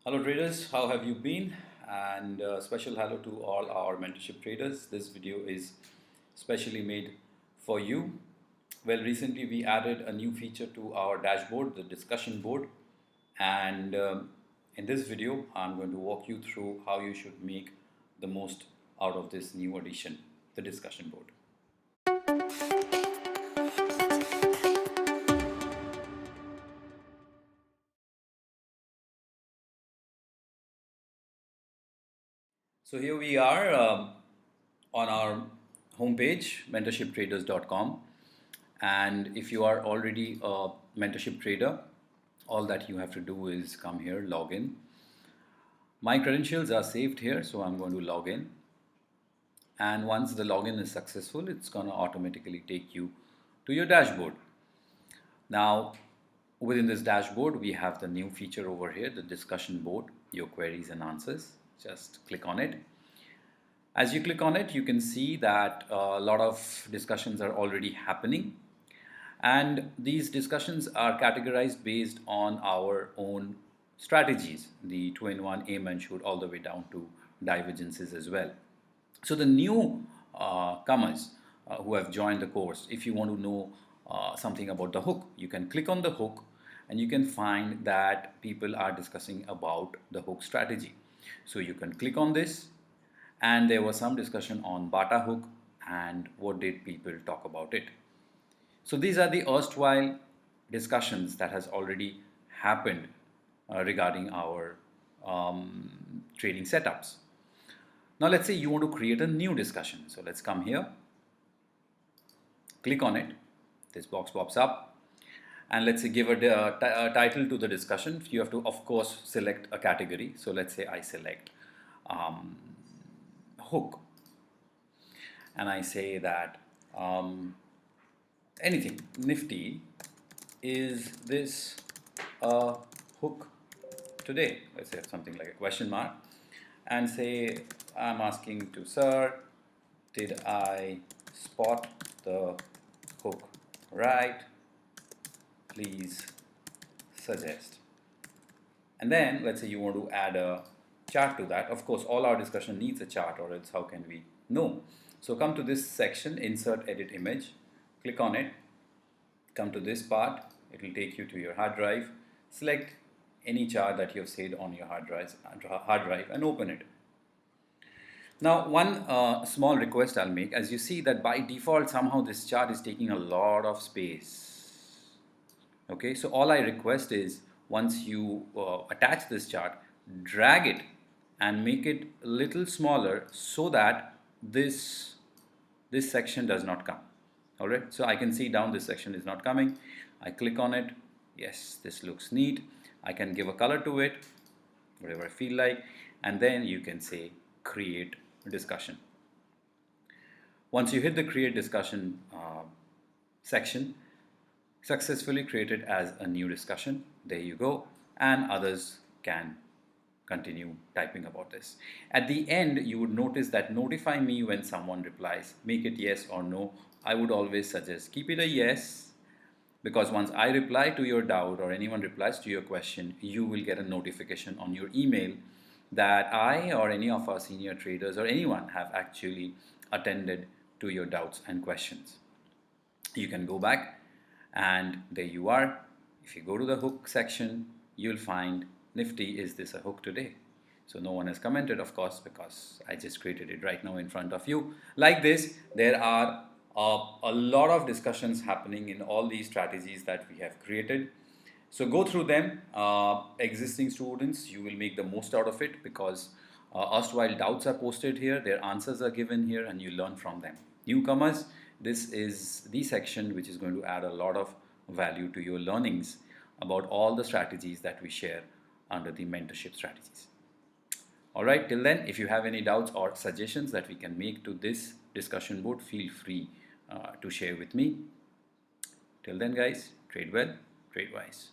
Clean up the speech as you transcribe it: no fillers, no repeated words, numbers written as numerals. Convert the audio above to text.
Hello traders, how have you been? And special hello to all our mentorship traders. This video is specially made for you. Well, recently we added a new feature to our dashboard, the discussion board. And in this video, I'm going to walk you through how you should make the most out of this new addition, the discussion board. So here we are on our homepage, mentorshiptraders.com. And if you are already a mentorship trader, all that you have to do is come here, log in. My credentials are saved here, so I'm going to log in. And once the login is successful, it's going to automatically take you to your dashboard. Now, within this dashboard, we have the new feature over here, the discussion board, your queries and answers. Just click on it. As you click on it, you can see that a lot of discussions are already happening. And these discussions are categorized based on our own strategies, the 2-in-1 aim and shoot all the way down to divergences as well. So the new comers who have joined the course, if you want to know something about the hook, you can click on the hook and you can find that people are discussing about the hook strategy. So you can click on this, and there was some discussion on Bata hook and what did people talk about it. So these are the erstwhile discussions that has already happened regarding our trading setups. Now let's say you want to create a new discussion. So let's come here, click on it, this box pops up, and let's say give a title to the discussion. You have to of course select a category. So let's say I select hook, and I say that anything, Nifty, is this a hook today? Let's say something like a question mark, and say I'm asking to sir, did I spot the hook right? Please suggest. And then let's say you want to add a chart to that. Of course, all our discussion needs a chart, or else how can we know? So come to this section, insert edit image, click on it, come to this part, it will take you to your hard drive, select any chart that you have saved on your hard drive and open it. Now one small request I'll make, as you see that by default somehow this chart is taking a lot of space. Okay, so all I request is once you attach this chart, drag it and make it a little smaller so that this section does not come. All right, so I can see down this section is not coming. I click on it. Yes, this looks neat. I can give a color to it, whatever I feel like, and then you can say create discussion. Once you hit the create discussion section, successfully created as a new discussion, there you go, and others can continue typing about this. At the end, you would notice that notify me when someone replies, make it yes or no. I would always suggest keep it a yes, because once I reply to your doubt or anyone replies to your question, you will get a notification on your email that I or any of our senior traders or anyone have actually attended to your doubts and questions. You can go back and there you are. If you go to the hook section, you'll find Nifty, is this a hook today? So no one has commented, of course, because I just created it right now in front of you. Like this, there are a lot of discussions happening in all these strategies that we have created. So go through them. Existing students, you will make the most out of it, because erstwhile doubts are posted here, their answers are given here, and you learn from them. Newcomers, this is the section which is going to add a lot of value to your learnings about all the strategies that we share under the mentorship strategies. All right, till then, if you have any doubts or suggestions that we can make to this discussion board, feel free to share with me. Till then, guys, trade well, trade wise.